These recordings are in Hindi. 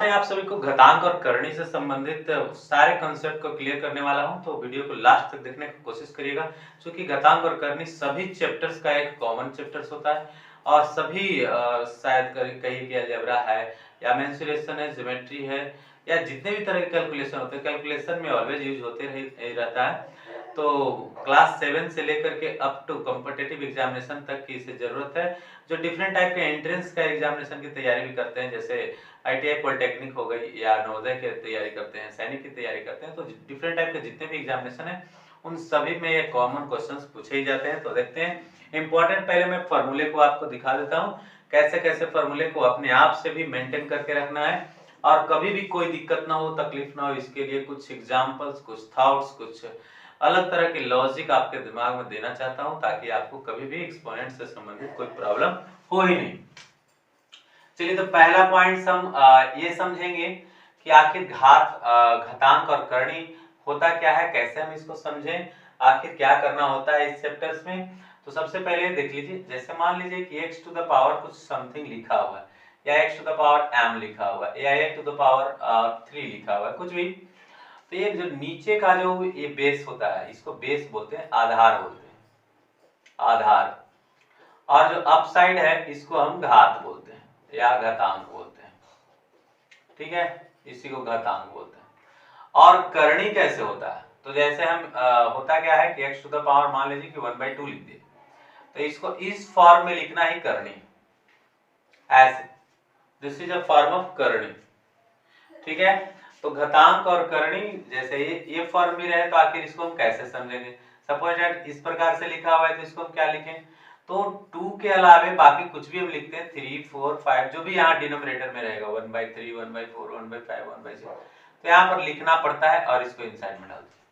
मैं आप सभी को घातांक और करणी से संबंधित सारे कंसेप्ट को क्लियर करने वाला हूं, तो वीडियो को लास्ट तक देखने की कोशिश करिएगा। क्योंकि घातांक और करणी सभी चैप्टर्स का एक कॉमन चैप्टर्स होता है और सभी शायद कहीं कि अलजेब्रा है या मेंसुरेशन है, ज्योमेट्री है या जितने भी तरह के कैलकुलेशन होते हैं, कैलकुलेशन में ऑलवेज यूज होते रहता है। तो क्लास 7 से लेकर के अप टू कॉम्पिटिटिव एग्जामिनेशन तक की इसे जरूरत है। जो डिफरेंट टाइप के एंट्रेंस का एग्जामिनेशन की तैयारी भी करते हैं, जैसे आईटीआई पॉलिटेक्निक हो गई या नवोदय की तैयारी करते हैं, सैनिक की तैयारी करते हैं, तो डिफरेंट टाइप के जितने भी एग्जामिनेशन है उन सभी में ये कॉमन क्वेश्चंस पूछे ही जाते हैं। तो देखते हैं इंपॉर्टेंट, पहले मैं फॉर्मूले को आपको दिखा देता हूँ, कैसे कैसे फॉर्मूले को अपने आप से भी मेंटेन करके रखना है और कभी भी कोई दिक्कत ना हो, तकलीफ ना हो, इसके लिए कुछ एग्जाम्पल्स, कुछ थॉट्स, कुछ अलग तरह के लॉजिक आपके दिमाग में देना चाहता हूं, ताकि आपको कभी भी एक्सपोनेंट से संबंधित कोई प्रॉब्लम हो ही नहीं। चलिए, तो पहला पॉइंट हम ये समझेंगे कि आखिर घातांक और करणी होता क्या है, कैसे हम इसको समझें, आखिर क्या करना होता है इस चैप्टर्स में। तो सबसे पहले देख लीजिए, जैसे मान लीजिए कि x टू द पावर कुछ समथिंग लिखा हुआ है या x to the power m लिखा हुआ है या x टू द पावर 3 लिखा हुआ है, कुछ भी। तो ये जो नीचे का जो ये बेस होता है, इसको बेस बोलते हैं, आधार बोलते हैं, आधार। और जो अपसाइड है इसको हम घात बोलते हैं या घातांक बोलते हैं, ठीक है, इसी को घातांक बोलते हैं। और करणी कैसे होता है, तो जैसे हम होता क्या है कि x टू द पावर मान लीजिए कि 1/2 लिख दिए, तो इसको इस फॉर्म में लिखना ही करणी, ऐसे, this is a form of करणी, ठीक है। तो घातांक और करणी जैसे ये फॉर्म भी रहे तो आखिर इसको हम कैसे समझेंगे। सपोज दैट इस प्रकार से लिखा हुआ है तो इसको हम क्या लिखें, तो 2 के अलावे बाकी कुछ भी हम लिखते हैं, 3 4 5 जो भी यहाँ डिनोमिनेटर में रहेगा, 1/3 1/4 1/5 1/6, तो यहाँ पर लिखना पड़ता है और इसको इनसाइड में डालते हैं।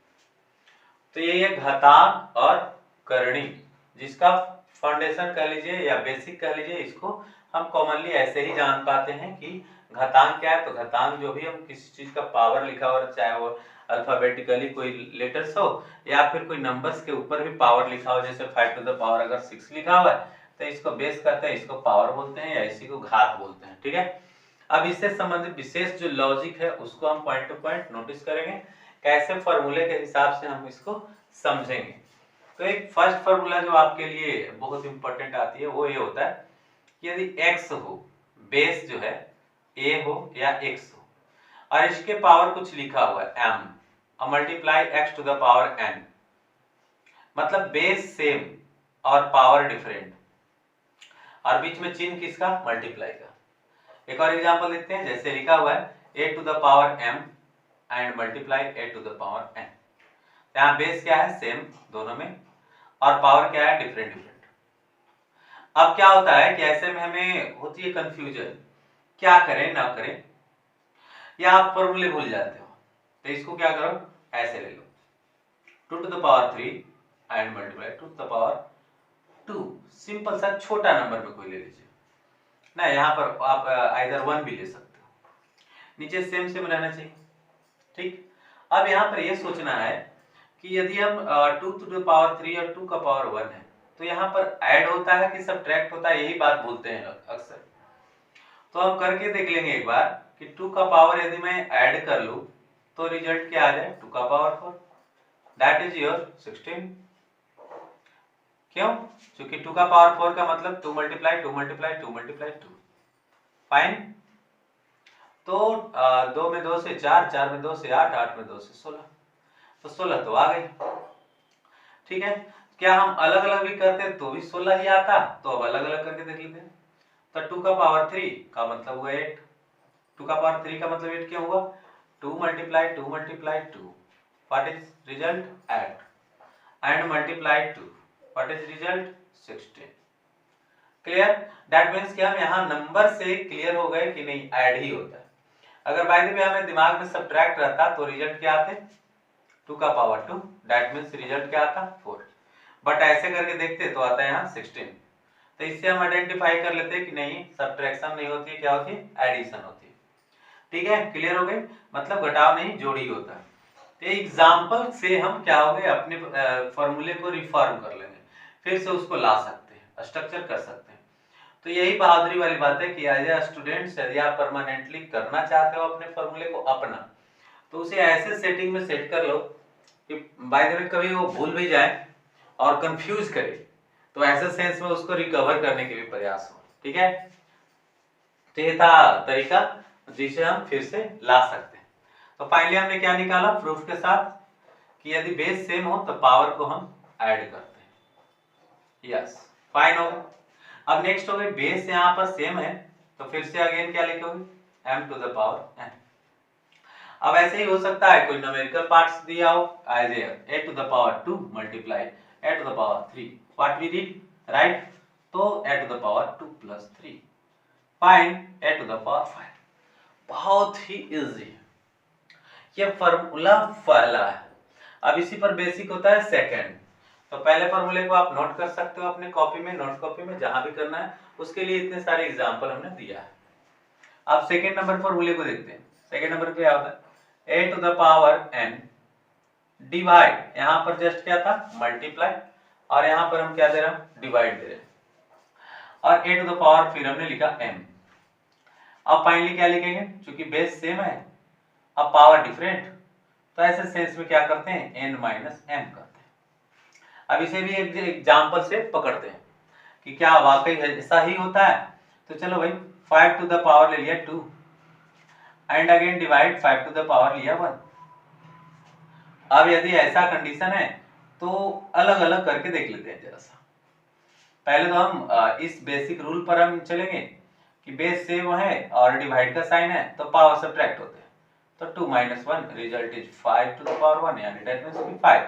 तो ये है घातांक और करणी, जिसका फाउंडेशन कह लीजिए या बेसिक कह लीजिए, इसको हम कॉमनली ऐसे ही जान पाते हैं कि घातांक क्या है। तो घातांक जो भी हम किसी चीज का पावर लिखा हो, चाहे वो अल्फाबेटिकली कोई लेटर्स हो या फिर कोई नंबर्स के ऊपर भी पावर लिखा हो, जैसे 5 टू द पावर अगर 6 लिखा हुआ है तो इसको बेस कहते हैं, इसको पावर बोलते हैं या इसी को घात बोलते हैं, ठीक है। अब इससे संबंधित विशेष जो लॉजिक है उसको हम पॉइंट टू पॉइंट नोटिस करेंगे, कैसे फॉर्मूले के हिसाब से हम इसको समझेंगे। तो एक फर्स्ट फॉर्मूला जो आपके लिए बहुत इंपॉर्टेंट आती है वो ये होता है कि यदि x हो, बेस जो है a हो या x हो, और इसके पावर कुछ लिखा हुआ है m और multiply x to the power n, मतलब बेस सेम और पावर डिफरेंट और बीच में चिन्ह किसका, मल्टीप्लाई का। एक और एग्जांपल देखते हैं, जैसे लिखा हुआ है a to the power m and multiply a to the power n। यहाँ बेस क्या है, सेम दोनों में, और पावर क्या है, डिफरेंट डिफरेंट। अब क्या होता है कि ऐसे में हमें होती है कंफ्यूजन, क्या करें ना करें, या आप फॉर्मूले भूल जाते हो, तो इसको क्या करो, ऐसे ले लो, 2 to the power 3 and multiply 2 to the power 2। Simple सा छोटा नंबर में कोई ले लीजिए ना, यहाँ पर आप आइदर 1 भी ले सकते हो, नीचे सेम सेम रहना चाहिए, ठीक। अब यहाँ पर ये सोचना है कि यदि हम 2 टू द पावर 3 और 2 का पावर 1 है, तो यहाँ पर ऐड होता है कि सब्ट्रैक्ट होता है, यही बात भूलते हैं अक्सर। तो हम करके देख लेंगे एक बार कि 2 का पावर यदि मैं ऐड कर लूं तो रिजल्ट क्या आ जाए, 2 का पावर 4, दैट इज योर 16। क्यों, क्योंकि 2 का पावर 4 का मतलब 2 मल्टीप्लाई 2 मल्टीप्लाई 2 मल्टीप्लाई 2, फाइन। तो 2 में 2 से 4, 4 में 2 से 8, 8 में 2 से 16, तो 16 तो आ गई, ठीक है। क्या हम अलग अलग भी करते तो भी 16 ही आता, तो अब अलग अलग करके देख लेते हैं। तो 2 का पावर 3 का मतलब हुआ 8, 2 का पावर 3 का मतलब 8 क्यों हुआ, 2 multiply 2 multiply 2, what is result, 8 and multiply 2, what is result, 16। Clear, that means कि हम यहाँ नंबर से क्लियर हो गए कि नहीं, ऐड ही होता है। अगर बाय द वे हमें दिमाग में सब्ट्रैक्ट रहता तो रिजल्ट क्या आते, 2 का पावर 2, दैट मींस रिजल्ट क्या आता, 4। बट ऐसे करके देखते तो आता है यहाँ 16। तो इससे हम आइडेंटिफाई कर लेते हैं कि नहीं, सब्ट्रैक्शन नहीं होती है, क्या होती है, एडिशन होती है, ठीक है। क्लियर हो गई, मतलब घटाव नहीं जोड़ी होता है। तो एग्जाम्पल से हम क्या हो गए, अपने फॉर्मूले को रिफॉर्म कर लेंगे, फिर से उसको ला सकते हैं, स्ट्रक्चर कर सकते हैं। तो यही बहादुरी वाली बात है कि एज ए स्टूडेंट यदि आप परमानेंटली करना चाहते हो अपने फॉर्मूले को अपना, तो उसे ऐसे सेटिंग में सेट कर लो कि बाय द वे कभी वो भूल भी जाए और कंफ्यूज करे, तो ऐसे सेंस में उसको रिकवर करने के भी प्रयास हो। ठीक है, तो ये था तरीका जिसे हम फिर से ला सकते हैं। तो फाइनली हमने क्या निकाला प्रूफ के साथ कि यदि बेस सेम हो तो पावर को हम ऐड करते हैं। यस, फाइन हो गया। अब नेक्स्ट हो गई बेस यहाँ पर सेम है तो फिर से अगेन क्या लिखोगे m to the power n। अब ऐसे ही हो सकता है कोई न्यूमेरिकल पार्ट्स दिया हो as a to the power 2 multiply a to the power 3 what we did right, तो a to the power 2 plus 3 find a to the power 5। बहुत ही इजी, ये फॉर्मूला पहला है। अब इसी पर बेसिक होता है सेकंड। तो पहले फॉर्मूले को आप नोट कर सकते हो अपने कॉपी में, नोट कॉपी में जहां भी करना है, उसके लिए इतने सारे एग्जांपल हमने दिया है। अब सेकंड नंबर फॉर्मूले को देखते हैं। सेकंड नंबर पे क्या होता है a to the power n divide, यहां पर जस्ट क्या था मल्टीप्लाई, और यहां पर हम क्या दे रहे हैं डिवाइड दे रहे हैं, और a to the power फिर हमने लिखा m। अब फाइनली क्या लिखेंगे, क्योंकि बेस सेम है अब पावर डिफरेंट, तो ऐसे सेंस में क्या करते हैं n माइनस m करते हैं। अब इसे भी एक एग्जांपल से पकड़ते हैं कि क्या वाकई ऐसा ही होता है। तो चलो भाई 5 टू द पावर ले लिया 2 and again divide 5 to the power लिया 1। अब यदि ऐसा कंडीशन है तो अलग अलग करके देख लेते हैं जरा सा। पहले तो हम इस बेसिक रूल पर हम चलेंगे कि बेस सेम है और डिवाइड का साइन है तो पावर सब्ट्रैक्ट होते हैं, तो 2 minus 1 result is 5 to the power 1 यानी दैट मींस 5।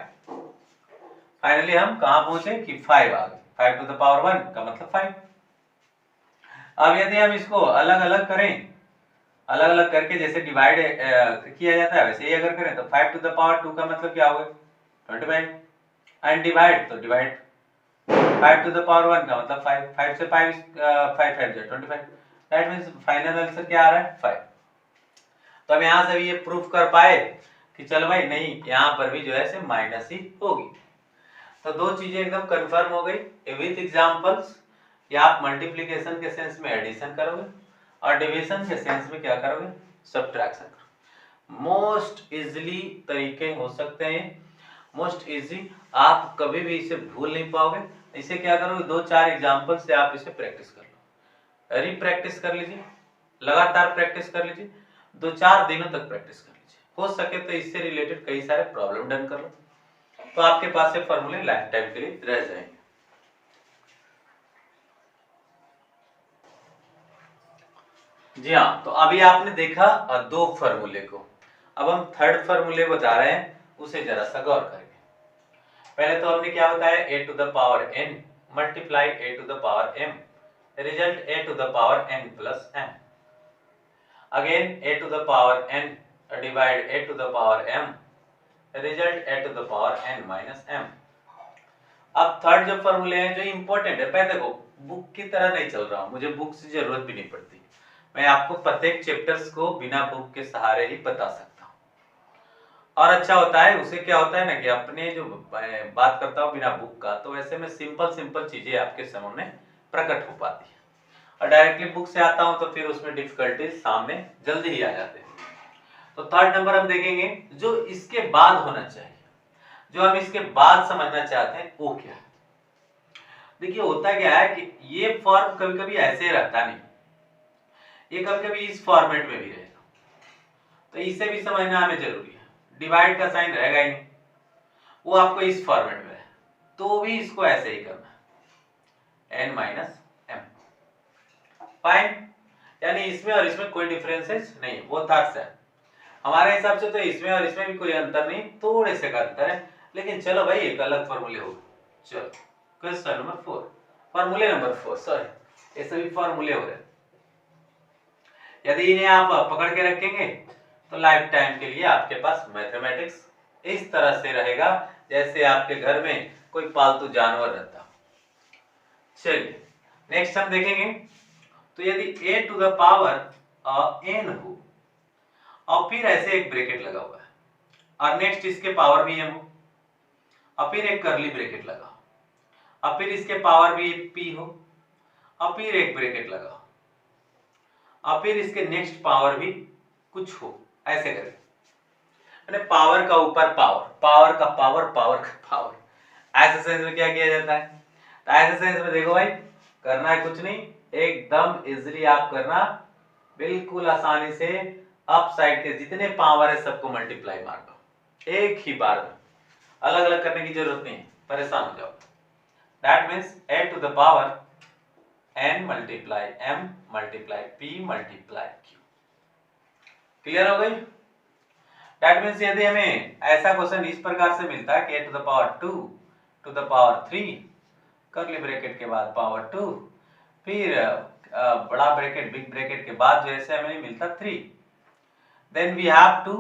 फाइनली हम कहां पहुंचे कि 5 आ गए, 5 टू द पावर 1 का मतलब 5। अब यदि हम इसको अलग अलग करें, अलग अलग करके जैसे डिवाइड किया जाता है वैसे ही अगर करें तो 5 टू द पावर 2 का मतलब क्या होगा 25 एंड डिवाइड, तो डिवाइड 5 टू द पावर 1 का मतलब 5, 5 से 5 5 5 जो 25, दैट मींस फाइनल आंसर क्या आ रहा है 5। तो हम यहां से भी ये प्रूफ कर पाए कि चलो भाई नहीं यहां पर भी जो है से माइनस ही होगी। तो दो चीजें एकदम कंफर्म हो गई विद एग्जांपल्स, या आप मल्टीप्लिकेशन के सेंस में एडिशन करोगे और डिवीजन के सेंस में क्या करोगे सब्ट्रैक्शन करोगे। मोस्ट इजीली तरीके हो सकते हैं, मोस्ट इजी, आप कभी भी इसे भूल नहीं पाओगे। इसे क्या करोगे 2-4 एग्जांपल से आप इसे प्रैक्टिस कर लो, रीप्रैक्टिस कर लीजिए, लगातार प्रैक्टिस कर लीजिए, 2-4 दिनों तक प्रैक्टिस कर लीजिए, हो सके तो इससे रिलेटेड कई सारे प्रॉब्लम डन कर लो, तो आपके पास ये फॉर्मूले लाइफ टाइम के लिए रह जाएंगे। जी हाँ, तो अभी आपने देखा दो फॉर्मूले को, अब हम थर्ड फॉर्मूले बता रहे हैं, उसे जरा सा गौर करेंगे। पहले तो हमने क्या बताया a to the power n multiply a to the power m, result a to the power n plus m, again a to the power n divide a to the power m, result a to the power n minus m। अब थर्ड जो फॉर्मूले हैं जो इंपॉर्टेंट है, पहले देखो बुक की तरह नहीं चल रहा हूं, मुझे बुक से जरूरत भी नहीं पड़ती, मैं आपको प्रत्येक चैप्टर्स को बिना बुक के सहारे ही बता सकता हूँ। और अच्छा होता है, उसे क्या होता है ना कि अपने जो बात करता हूँ बिना बुक का, तो ऐसे में सिंपल सिंपल चीजें आपके सामने प्रकट हो पाती है, और डायरेक्टली बुक से आता हूँ तो फिर उसमें डिफिकल्टीज सामने जल्दी ही आ जाते हैं। तो थर्ड नंबर हम देखेंगे जो इसके बाद होना चाहिए, जो हम इसके बाद समझना चाहते हैं वो क्या है। देखिए होता क्या है कि ये फॉर्म कभी कभी ऐसे रहता नहीं, ये कभी कभी इस फॉर्मेट में भी रहेगा, तो इसे भी समझना हमें जरूरी है। डिवाइड का साइन रहेगा ही नहीं, वो आपको इस फॉर्मेट में है, तो भी इसको ऐसे ही करना है n माइनस m, फाइन, यानी इसमें और इसमें कोई डिफरेंसेस नहीं, वो थर्ड्स है हमारे हिसाब से, तो इसमें और इसमें भी कोई अंतर नहीं, थोड़े से का अंतर है, लेकिन चलो भाई एक अलग फॉर्मूले होगा। चलो क्वेश्चन नंबर 4, फॉर्मूले नंबर 4, सॉरी ये सभी फॉर्मूले हो रहे, यदि इन्हें आप पकड़ के रखेंगे तो लाइफ टाइम के लिए आपके पास मैथमेटिक्स इस तरह से रहेगा जैसे आपके घर में कोई पालतू जानवर रहता। चलिए नेक्स्ट हम देखेंगे, तो यदि a to the power n हो और फिर ऐसे एक ब्रैकेट लगा हुआ है और नेक्स्ट इसके पावर भी m हो और फिर एक कर्ली ब्रैकेट लगा और फिर इसके पावर भी p हो और फिर एक ब्रैकेट लगाओ और फिर इसके नेक्स्ट पावर भी कुछ हो, ऐसे करके मैंने पावर का ऊपर पावर, पावर का पावर, पावर का पावर, ऐसे सेंस में क्या किया जाता है। तो ऐसे सेंस में देखो भाई, करना है कुछ नहीं, एकदम इजीली आप करना, बिल्कुल आसानी से अप साइड के जितने पावर है सबको मल्टीप्लाई मार दो एक ही बार में, अलग अलग करने की जरूरत नहीं है, परेशान हो जाओ। That means a to the power n multiply m multiply p multiply q। Clear हो गई? दैट मीन्स यदि हमें ऐसा क्वेश्चन इस प्रकार से मिलता है कि a to the power 2 to the power 3 curly bracket के बाद पावर 2, फिर बड़ा ब्रैकेट बिग ब्रैकेट के बाद जैसे हमें मिलता 3, then we have to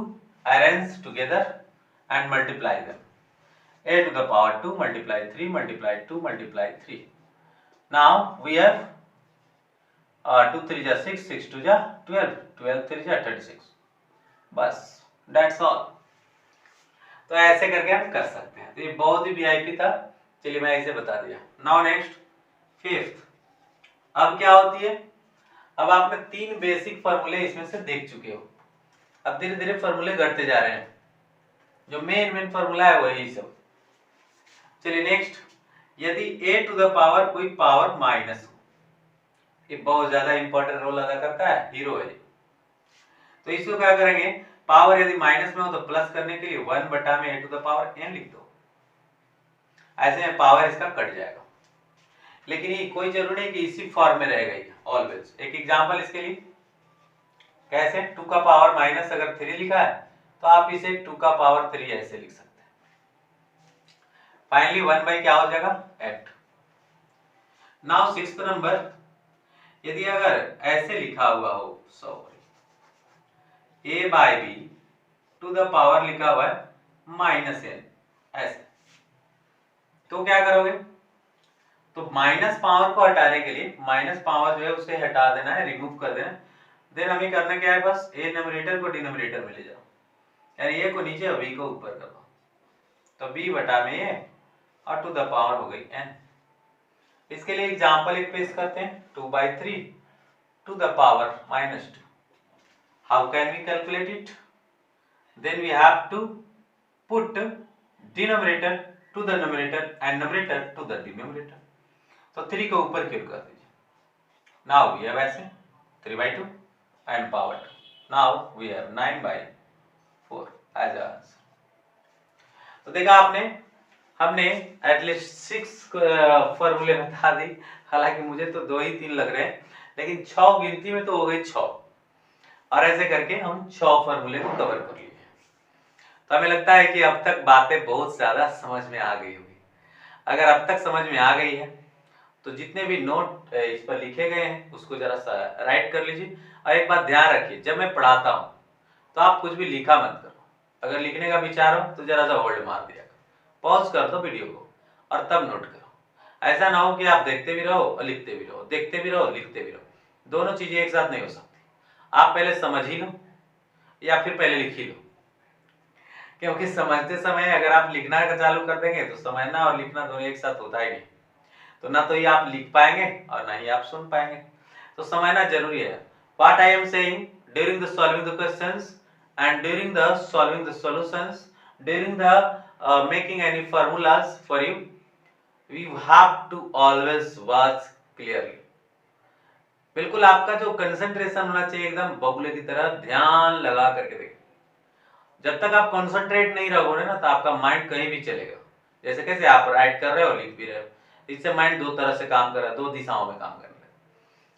arrange together and multiply them, a to the power 2 multiply 3 multiply 2 multiply 3. Now we have 2 3 जा 6, 6 2 जा 12, 12 3 जा 36, बस that's all। तो ऐसे करके हम कर सकते हैं। तो ये बहुत ही वीआईपी था, चलिए मैं इसे बता दिया। नाउ नेक्स्ट फिफ्थ, अब क्या होती है, अब आपने 3 बेसिक फॉर्मूले इसमें से देख चुके हो, अब धीरे धीरे फॉर्मूले घटते जा रहे हैं, जो मेन फॉर्मूला है वही सब। चलिए नेक्स्ट, यदि a टू द पावर कोई पावर माइनस हो, ये बहुत ज्यादा इंपॉर्टेंट रोल अदा करता है, हीरो है। तो इसको क्या करेंगे, पावर यदि माइनस में हो तो प्लस करने के लिए 1 बटा में a to the power n लिख दो, ऐसे में पावर इसका कट जाएगा। लेकिन ये कोई जरूरी नहीं कि इसी फॉर्म में रहेगा ऑलवेज। एक एग्जांपल इसके लिए, कैसे 2 का पावर माइनस अगर 3 लिखा है तो आप इसे 2 का पावर 3 ऐसे लिख सकते हैं। फाइनली 1 बाई क्या हो जाएगा 8। नाउ सिक्स्थ नंबर, यदि अगर ऐसे लिखा हुआ हो, sorry a by B to the power लिखा हुआ है माइनस n, ऐसे, तो क्या करोगे, तो माइनस पावर को हटाने के लिए, माइनस पावर जो है उसे हटा देना है, रिमूव कर देना है। देन हमें करना क्या है, बस a न्यूमरेटर को डिनोमिनेटर में ले जाओ, यानी a को नीचे और b को ऊपर कर दो, तो b बटा में a और टू द पावर हो गई n। इसके लिए एग्जांपल एक पेश करते हैं, 2 by 3 to the power minus 2। How can we calculate it, then we have to put denominator to the numerator and numerator to the denominator, तो 3 को ऊपर क्यों कर दीजिए। नाउ वी हैव ऐसे 3 by 2 and power 2. Now we have 9 by 4 as a answer. तो देखा आपने, हमने एटलीस्ट 6 फॉर्मूले बता दी, हालांकि मुझे तो 2 ही 3 लग रहे हैं, लेकिन 6 गिनती में तो हो गई 6, और ऐसे करके हम 6 फॉर्मूले को कवर कर लिए। तो हमें लगता है कि अब तक बातें बहुत ज्यादा समझ में आ गई होगी। अगर अब तक समझ में आ गई है तो जितने भी नोट इस पर लिखे गए हैं उसको जरा सा राइट कर लीजिए। और एक बात ध्यान रखिए, जब मैं पढ़ाता हूँ तो आप कुछ भी लिखा मत करो, अगर लिखने का विचार हो तो जरा सा होल्ड मार दिया करो, पॉज कर दो वीडियो को और तब नोट करो। ऐसा ना हो कि आप देखते भी रहो और लिखते भी रहो, देखते भी रहो लिखते भी रहो, दोनों चीजें एक साथ नहीं हो सकती। आप पहले समझ ही लो या फिर पहले लिख ही लो, क्योंकि समझते समय अगर आप लिखना चालू कर देंगे तो समझना और लिखना दोनों एक साथ होता ही नहीं, तो ना तो ये आप लिख पाएंगे और ना ही आप सुन पाएंगे। तो समझना जरूरी है। What I am saying, during the solving the questions and during the solving the solutions, during the making any formulas for you, we have to always watch clearly. बिल्कुल आपका जो कंसंट्रेशन होना चाहिए एकदम बगुले की तरह ध्यान लगा करके देखिए। जब तक आप कंसंट्रेट नहीं रहोगे ना तो आपका माइंड कहीं भी चलेगा। जैसे कैसे आप राइट कर रहे हो लिख भी रहे हो, इससे माइंड 2 तरह से काम कर रहा है, 2 दिशाओं में काम कर रहा है,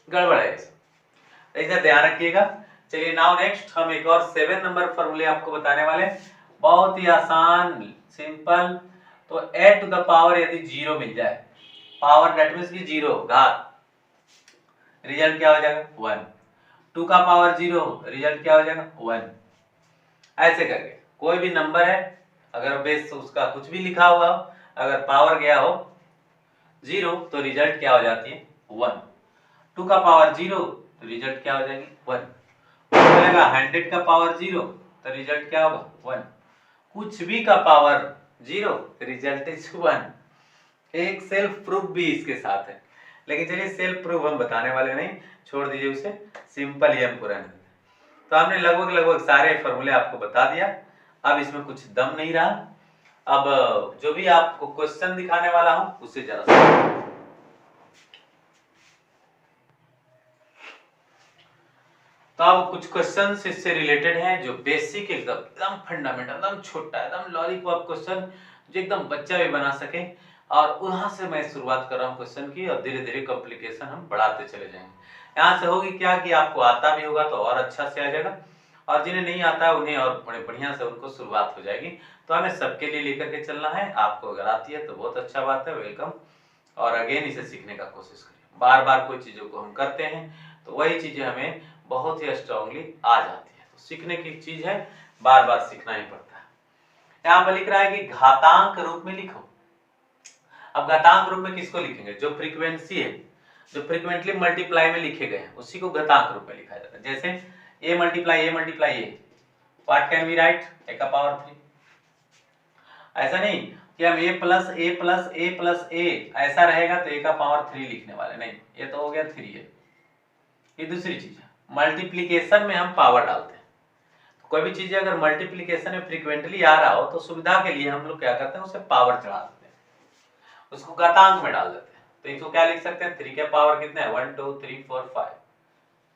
गड़बड़ है ऐसा, ऐसा ध्यान रखिएगा। चलिए नाउ नेक्स्ट हम एक और 7 नंबर फॉर्मूले आपको बताने वाले हैं, बहुत ही आसान सिंपल। तो a टू द पावर यदि 0 मिल जाए, पावर दैट मींस की 0 घात, रिजल्ट क्या हो जाएगा 1। 2 का पावर 0 रिजल्ट क्या हो जाएगा 1। ऐसे करके कोई भी नंबर है, अगर बेस उसका कुछ भी लिखा हुआ हो, अगर पावर गया हो 0 तो रिजल्ट क्या हो जाती है 1। 2 का पावर 0 तो रिजल्ट क्या हो जाएगी 1। बोलेगा 100 का पावर 0 तो रिजल्ट क्या होगा 1। कुछ भी का पावर 0 रिजल्ट इज 1। एक सेल्फ प्रूफ भी इसके साथ है, लेकिन चलिए सेल्फ प्रूफ हम बताने वाले नहीं, छोड़ दीजिए उसे, सिंपल ही हमको रहने देते। तो हमने लगभग सारे फॉर्मूले आपको बता दिया। अब इसमें कुछ दम नहीं रहा। अब जो भी आपको क्वेश्चन दिखाने वाला हूं उसे जरा तो अब कुछ क्वेश्चंस इससे रिलेटेड हैं जो बेसिक एकदम फंडामेंटल, एकदम छोटा, एकदम लॉलीपॉप क्वेश्चन जो एकदम बच्चा भी बना सके। और वहां से मैं शुरुआत कर रहा हूँ क्वेश्चन की, और धीरे धीरे कॉम्प्लिकेशन हम बढ़ाते चले जाएंगे। यहाँ से होगी क्या कि आपको आता भी होगा तो और अच्छा से आ जाएगा, और जिन्हें नहीं आता है उन्हें और बड़े बढ़िया से उनको शुरुआत हो जाएगी। तो हमें सबके लिए लेकर के चलना है। आपको अगर आती है तो बहुत अच्छा बात है, वेलकम। और अगेन इसे सीखने का कोशिश करिए। बार बार कोई चीजों को हम करते हैं तो वही चीजें हमें बहुत ही स्ट्रांगली आ जाती है। तो सीखने की चीज है, बार बार सीखना ही पड़ता है। यहाँ पर लिख रहा है कि घातांक रूप में लिखो। अब घातांक रूप में किसको लिखेंगे? जो फ्रीक्वेंसी है, जो फ्रीक्वेंटली मल्टीप्लाई में लिखे गए हैं उसी को घातांक रूप में लिखा जाता है। जैसे a multiply a, what can we write? a का पावर 3। ऐसा नहीं कि हम a प्लस a ऐसा रहेगा तो a का पावर 3 लिखने वाले, नहीं, ये तो हो गया 3 है। ये दूसरी चीज है, मल्टीप्लिकेशन में हम पावर डालते हैं। तो कोई भी चीज अगर मल्टीप्लिकेशन में फ्रीक्वेंटली आ रहा हो तो सुविधा के लिए हम लोग क्या करते हैं, उसे पावर चढ़ा देते हैं, उसको घातांक में डाल देते हैं। तो इसको क्या लिख सकते हैं? 3 के पावर कितने हैं? 1 2 3 4 5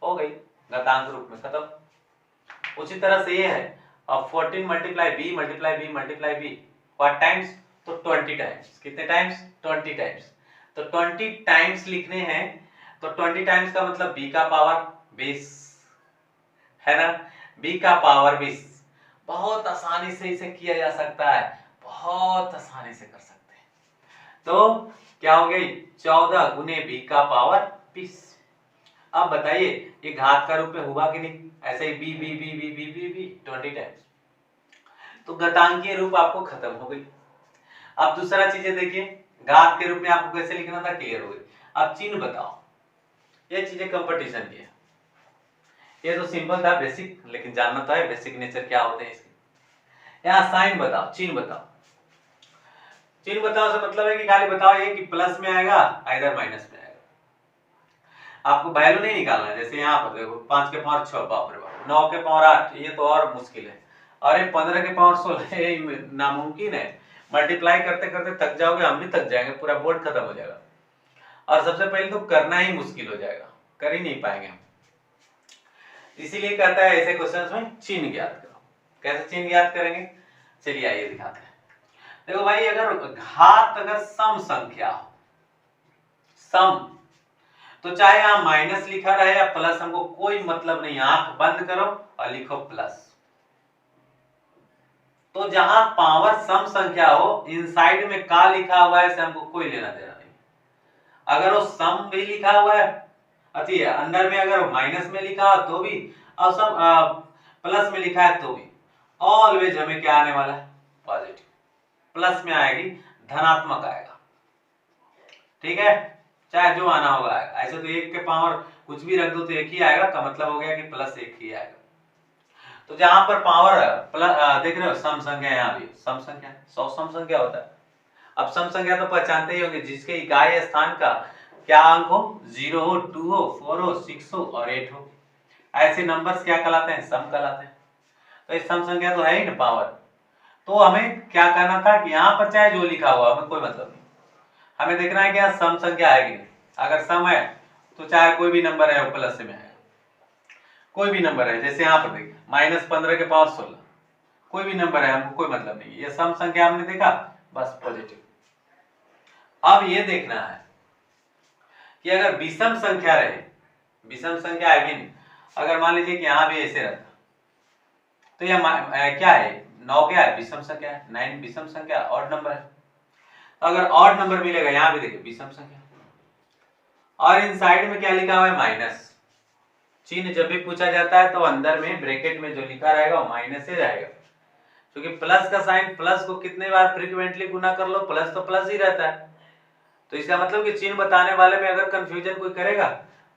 हो गई, घातांक रूप में खत्म। उसी तरह से ये है, अब 14 मल्टीप्लाई b व्हाट टाइम्स? तो 20 टाइम्स। कितने टाइम्स? 20 टाइम्स। तो 20 टाइम्स लिखने हैं तो 20 टाइम्स का मतलब b का पावर 20 है ना, b का पावर 20। बहुत आसानी से इसे किया जा सकता है, बहुत आसानी से कर सकते हैं। तो क्या हो गई? 14 गुने b का पावर 20। अब बताइए ये घात का रूप में हुआ कि नहीं? ऐसे ही b 20 टाइम्स। तो घातांकीय रूप आपको खत्म हो गई। अब दूसरा चीजें देखिए, घात के रूप में आपको कैसे लिखना था, क्लियर हो गई। अब चिन्ह बताओ। ये चीजें कंपटीशन की है, ये तो सिंपल था बेसिक, लेकिन जानना तो है बेसिक नेचर क्या होते हैं इसके। यहाँ साइन बताओ, चिन्ह बताओ। चिन्ह बताओ से मतलब है कि खाली बताओ ये कि प्लस में आएगा इधर माइनस में आएगा। आपको वैल्यू नहीं निकालना है। जैसे यहाँ पर देखो 5 के पावर 6, बाप रे बाप, 9 के पावर 8, ये तो और मुश्किल है। अरे 15 के पावर 16, ये नामुमकिन है। मल्टीप्लाई करते करते थक जाओगे, हम भी थक जाएंगे, पूरा बोर्ड खत्म हो जाएगा। और सबसे पहले तो करना ही मुश्किल हो जाएगा, कर ही नहीं पाएंगे हम। इसीलिए कहता है ऐसे क्वेश्चंस में चिन्ह ज्ञात करो। कैसे चिन्ह ज्ञात करेंगे? चलिए आइए दिखाते हैं। देखो भाई, अगर घात अगर सम संख्या हो, सम, तो चाहे यहां माइनस लिखा रहे या प्लस, हमको कोई मतलब नहीं। आंख बंद करो और लिखो प्लस। तो जहां पावर सम संख्या हो, इनसाइड में का लिखा हुआ है इससे हमको कोई लेना देना नहीं। अगर वो सम भी लिखा हुआ है, अच्छा अंदर में अगर माइनस में लिखा हो तो भी, और सम प्लस में लिखा है तो भी, ऑलवेज हमें क्या आने वाला है? पॉजिटिव। प्लस में आएगी, धनात्मक आएगा, ठीक है, चाहे जो आना होगा आएगा। ऐसे तो 1 के पावर कुछ भी रख दो तो 1 ही आएगा, का मतलब हो गया कि प्लस 1 ही आएगा। तो जहां पर पावर देख रहे हो सम संख्या, यहाँ भी सम संख्या, 100 सम संख्या होता है। अब सम संख्या तो पहचानते ही होंगे, जिसके इकाई स्थान का क्या अंक हो, 0 हो, 2 हो, 4 हो, 6 हो और 8 हो। ऐसे नंबर्स क्या कहलाते हैं? सम कहलाते हैं। तो इस सम संख्या तो है ही ना पावर। तो हमें क्या करना था कि यहाँ पर चाहे जो लिखा हुआ हमें कोई मतलब नहीं, हमें देखना है कि यहाँ सम संख्या है कि नहीं। अगर सम है तो चाहे कोई भी नंबर है वो प्लस में है, कोई भी नंबर है। जैसे यहाँ पर देखिए -15 के पावर 16, कोई भी नंबर है, हमको कोई मतलब नहीं। ये सम संख्या हमने देखा, बस पॉजिटिव। अब ये देखना है कि अगर विषम संख्या रहे, विषम संख्या है कि नहीं। अगर मान लीजिए कि यहाँ भी ऐसे रहता तो यह क्या है? 9 क्या है? विषम संख्या है। 9 विषम संख्या, ऑड नंबर है। अगर ऑड नंबर मिलेगा, यहाँ भी देखिए विषम संख्या, और इन साइड में क्या लिखा हुआ है? माइनस। चिन्ह जब भी पूछा जाता है तो अंदर में ब्रैकेट में जो लिखा रहेगा वो माइनस ही रहेगा, क्योंकि प्लस का साइन, प्लस को कितने बार फ्रीक्वेंटली गुना कर लो, प्लस तो प्लस ही रहता है। तो इसका मतलब कि चिन्ह बताने वाले में अगर कंफ्यूजन कोई करेगा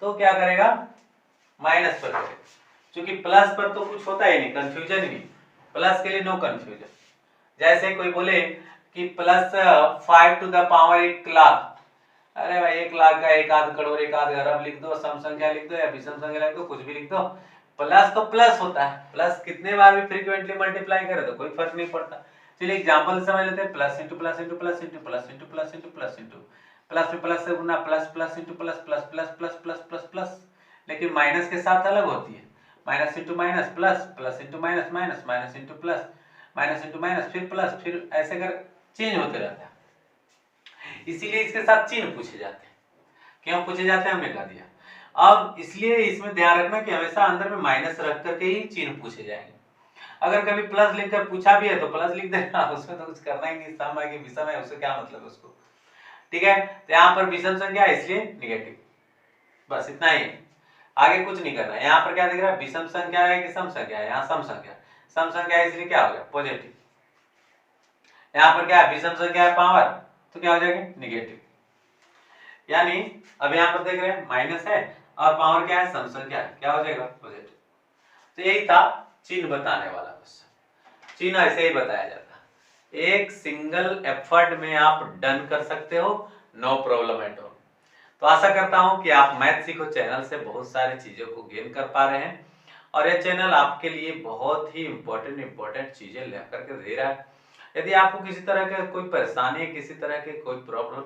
तो क्या करेगा? माइनस पर करेगा, क्योंकि प्लस पर तो कुछ होता ही नहीं, कंफ्यूजन ही नहीं। प्लस के लिए नो कंफ्यूजन। जैसे कोई बोले कि +5 टू द पावर 1 लाख, अरे भाई 1 लाख का 1 आध करोड़ 1 आध अरब लिख दो, सम संख्या लिख दो या विषम संख्या लिख दो, कुछ भी लिख दो, प्लस तो प्लस होता है, प्लस कितने बार भी फ्रीक्वेंटली मल्टीप्लाई करे तो कोई फर्क नहीं पड़ता। चलिए एग्जांपल समझ लेते हैं, plus into plus into plus into plus into plus into plus into plus में प्लस से गुना, plus plus into plus plus plus plus plus plus plus, लेकिन माइनस के साथ अलग होती है, minus into minus plus, plus into minus minus, minus into plus, minus into minus, फिर प्लस, फिर ऐसे कर चेंज होते रहता है। इसीलिए इसके साथ चिन्ह पूछे जाते हैं। क्यों पूछे जाते हैं हमने कहा दिया। अब इसलिए इसमें ध्यान रखना कि हमेशा अंदर में माइनस रख करके ही चिन्ह पूछे जाएंगे। अगर कभी प्लस लिखकर पूछा भी है तो प्लस लिख देना, उसमें तो कुछ करना ही नहीं, सम है कि विषम है उससे क्या मतलब है उसको, ठीक है। तो यहाँ पर विषम संख्या है इसलिए निगेटिव, बस इतना ही, आगे कुछ नहीं करना। यहाँ पर क्या दिख रहा है, विषम संख्या है कि सम संख्या है, यहाँ सम संख्या, सम संख्या है इसलिए क्या हो गया पॉजिटिव। यहाँ पर क्या है, विषम संख्या है पावर, तो क्या हो जाएगा निगेटिव। यानी अब यहाँ पर देख रहे हैं माइनस है और पावर क्या है सम संख्या है, क्या हो जाएगा पॉजिटिव। तो यही था चिन्ह बताने वाला क्वेश्चन। चिन्ह ऐसे ही बताया जाता है, एक सिंगल एफर्ट में आप डन कर सकते हो, नो प्रॉब्लम एट ऑल। तो आशा करता हूं कि आप मैथ सीखो चैनल से बहुत सारी चीजों को गेन कर पा रहे हैं और यह चैनल आपके लिए बहुत ही इंपॉर्टेंट चीजें लेकर के दे रहा है। यदि आपको किसी तरह का कोई परेशानी है, किसी तरह के कोई प्रॉब्लम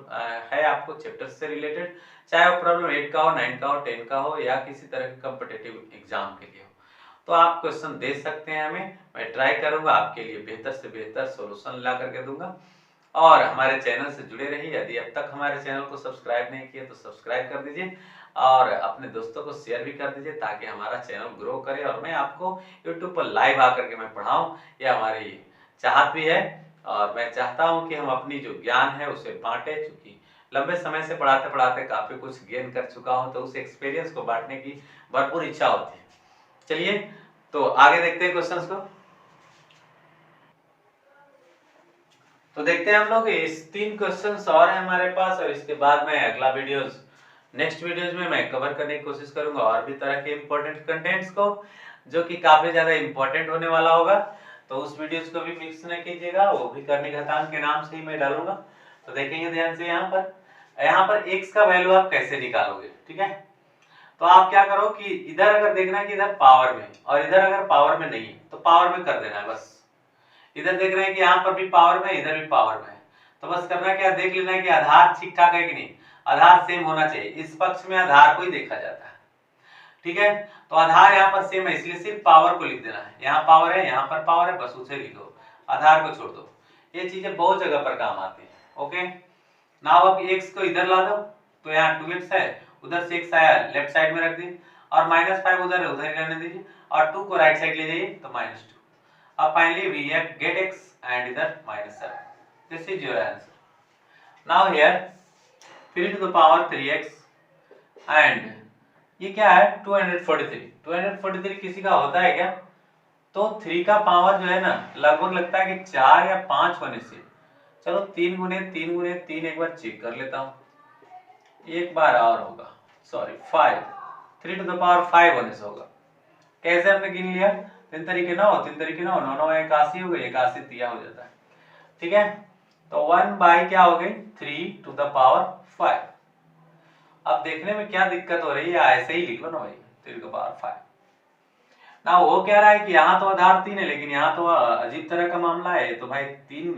है आपको चैप्टर से रिलेटेड, चाहे वो प्रॉब्लम 8 का हो, 9 का हो, 10 का हो या किसी तरह के कॉम्पिटिटिव एग्जाम के लिए हो, तो आप क्वेश्चन दे सकते हैं हमें, मैं ट्राई करूंगा आपके लिए बेहतर से बेहतर सॉल्यूशन ला करके दूंगा। और हमारे चैनल से जुड़े रहिए। यदि अब तक हमारे चैनल को सब्सक्राइब नहीं किया तो सब्सक्राइब कर दीजिए और अपने दोस्तों को शेयर भी कर दीजिए ताकि हमारा चैनल ग्रो करे और मैं आपको यूट्यूब पर लाइव आकर के मैं पढ़ाऊं, ये हमारी चाहत भी है। और मैं चाहता हूं कि हम अपनी जो ज्ञान है उसे बांटे, चूंकि लंबे समय से पढ़ाते पढ़ाते काफी कुछ गेन कर चुका हूं, तो उस एक्सपीरियंस को बांटने की भरपूर इच्छा होती है। चलिए तो आगे देखते हैं क्वेश्चंस को। तो देखते हैं हम लोग, इस 3 क्वेश्चंस और हैं हमारे पास और इसके बाद में अगला वीडियोस नेक्स्ट वीडियोस में मैं कवर करने की कोशिश करूंगा और भी तरह के इंपॉर्टेंट कंटेंट्स को, जो कि काफी ज्यादा इंपॉर्टेंट होने वाला होगा। तो उस वीडियोस को भी मिक्स न कीजिएगा, वो भी करनी घातांक के नाम से ही मैं डालूंगा। तो देखेंगे ध्यान से यहाँ पर x का वैल्यू आप कैसे निकालोगे, ठीक है। तो आप क्या करो कि इधर अगर देखना है कि इधर पावर में और इधर अगर पावर में नहीं है तो पावर में कर देना है बस। इधर देख रहे हैं कि यहाँ पर भी पावर में, इधर भी पावर में है, तो बस करना क्या, देख लेना है कि आधार ठीक ठाक है कि नहीं, आधार सेम होना चाहिए। इस पक्ष में आधार को ही देखा जाता है, ठीक है। तो आधार यहाँ पर सेम है इसलिए सिर्फ पावर को लिख देना है, यहाँ पावर है यहाँ पर पावर है, बस उसे लिखो, आधार को छोड़ दो। ये चीजें बहुत जगह पर काम आती है। ओके, नाउ अब x को इधर ला दो, तो यहाँ 2x है, उधर से x आया लेफ्ट साइड में रख दी और -5 उधर है, उधर ही रहने दीजिए और 2 को राइट साइड ले जाइए तो -2। अब finally we have get x and इधर -7. This is your answer. Now here 3 to the power 3x and ये क्या है 243। 243 किसी का होता है क्या? तो 3 का पावर जो है ना लगभग लगता है कि 4 या 5 होने से, चलो 3 गुने 3 गुने 3 एक बार चेक कर लेता हूँ, एक बार और होगा, सॉरी 5, 3 to the power 5 होने से होगा। कैसे हमने गिन लिया, 3 तरीके 9, 3 तरीके 9, 9 9 81 हो गई, 81 तिया हो जाता है, ठीक है। तो 1 बाई क्या हो गई 3 to the power 5। अब देखने में क्या दिक्कत हो रही है, ऐसे ही लिख लो ना भाई 3 to the power 5 ना। वो कह रहा है कि यहाँ तो आधार 3 है लेकिन यहाँ तो अजीब तरह का मामला है, तो भाई 3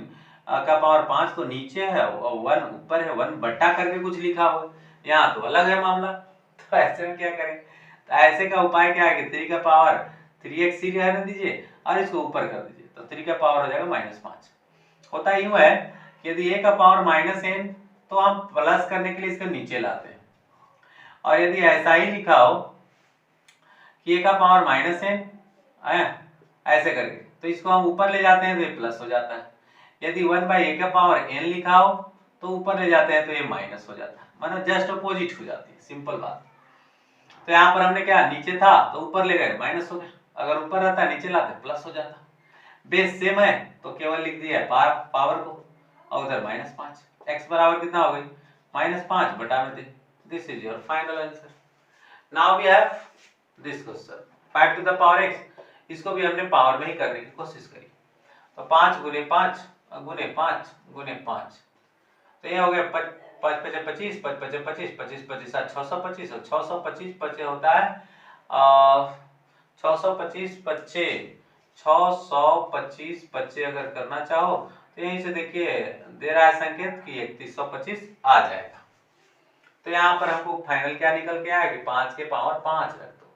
का पावर 5 तो नीचे है और 1 ऊपर है, 1 बट्टा करके कुछ लिखा हुआ है, यहाँ तो अलग है मामला। तो ऐसे में क्या करें, तो ऐसे का उपाय क्या है कि 3 का पावर 3x ही रहने दीजिए और इसको ऊपर कर दीजिए, तो 3 का पावर हो जाएगा -5। होता यूं है कि यदि a का पावर -n तो हम प्लस करने के लिए इसको नीचे लाते हैं, और यदि ऐसा ही लिखा हो कि a का पावर -n ऐसे करके तो इसको हम ऊपर ले जाते हैं तो ये प्लस हो जाता है। यदि 1/a का पावर n लिखा हो तो ऊपर ले जाते हैं तो ये माइनस हो जाता है, मतलब जस्ट अपोजिट हो जाती है, सिंपल बात। तो यहाँ पर हमने क्या, नीचे था तो ऊपर ले गए माइनस हो गया, अगर ऊपर रहता नीचे लाते प्लस हो जाता। बेस सेम है तो केवल लिख दिया पावर को और उधर -5, x बराबर कितना हो गई -5 बटा में दे। This is your final answer. Now we have this question 5 to the power x, इसको भी हमने पावर में ही करने की कोशिश करी। तो 5 गुने 5 गुने 5 गुने 5, तो ये हो गया 5 5 25, 5 5 25, 25 25 625 और 625 बचे होता है 625 बच्चे 625 बच्चे अगर करना चाहो तो यहीं से देखिए दे रहा है संकेत कि 3125 आ जाएगा। तो यहाँ पर हमको फाइनल क्या निकल के आया कि 5 के पावर 5 रख दो।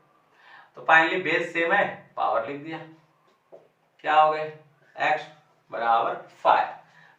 तो फाइनली बेस सेम है, पावर लिख दिया, क्या हो गए x बराबर 5।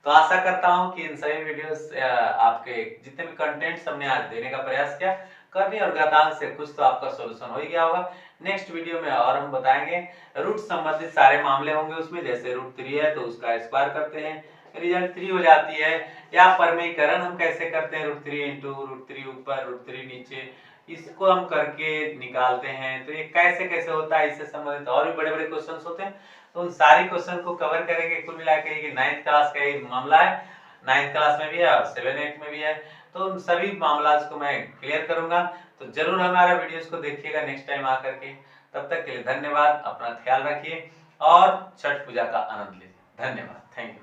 तो आशा करता हूं कि इन सभी वीडियोस आपके जितने भी कंटेंट्स हमने आज देने का प्रयास किया करनी और घातांक से कुछ तो आपका सॉल्यूशन हो ही गया होगा। नेक्स्ट वीडियो में और हम बताएंगे रूट संबंधित सारे मामले होंगे उसमें, जैसे √3 है तो उसका स्क्वायर करते हैं रिजल्ट 3 हो जाती है, या परमीकरण हम कैसे करते हैं √3 इंटू √3 ऊपर √3 नीचे, इसको हम करके निकालते हैं। तो ये कैसे कैसे होता है इससे संबंधित और भी बड़े बड़े क्वेश्चंस होते हैं, तो उन सारी क्वेश्चन को कवर करेंगे। कुल मिलाकर ये 9th क्लास का ये मामला है, 9th क्लास में भी है और 7 8 में भी है, तो उन सभी मामला को मैं क्लियर करूंगा। तो जरूर हमारा वीडियोस को देखिएगा नेक्स्ट टाइम आकर के। तब तक के लिए धन्यवाद, अपना ख्याल रखिए और छठ पूजा का आनंद लीजिए। धन्यवाद, थैंक यू।